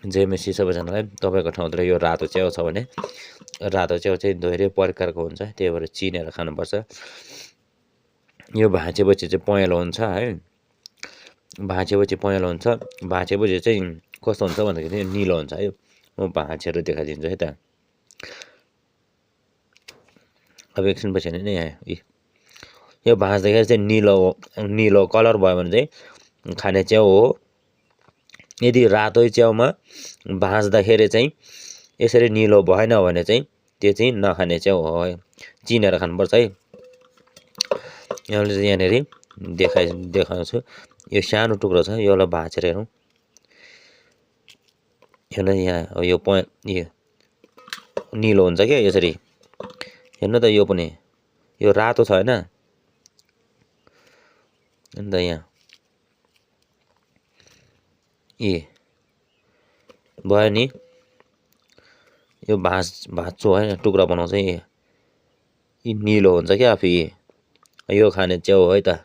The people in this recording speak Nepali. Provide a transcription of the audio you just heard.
जेएमएससी सबैजनालाई तपाईँको ठाउँतिर यो रातो च्याउ छ भने रातो च्याउ चाहिँ धेरै प्रकारको हुन्छ, त्यही भएर चिनेर खानुपर्छ। यो भाँचेपछि चाहिँ पहेँलो हुन्छ है, भाँचेपछि पहेँलो हुन्छ। भाँचेपछि चाहिँ कस्तो हुन्छ भन्दाखेरि निलो हुन्छ है। म भाँचेर देखाइदिन्छु है त। अब एकछिनपछि नै यहाँ यो भाँच्दाखेरि चाहिँ निलो कलर भयो भने चाहिँ खाने च्याउ हो। यदि रातै च्याउमा भाँच्दाखेरि चाहिँ यसरी निलो भएन भने चाहिँ त्यो चाहिँ नखाने च्याउ हो है, चिनेर खानुपर्छ है। यहाँनिर देखाउँछु, यो सानो टुक्रो छ, यसलाई भाँचेर हेरौँ। यहाँ यो निलो हुन्छ क्या यसरी, हेर्नु त। यो पनि यो रातो छ होइन, अन्त यहाँ भयो नि। यो भाँच्छु है, टुक्रा बनाउँछ, यी निलो हुन्छ क्या आफै। यो खाने च्याउ हो है त।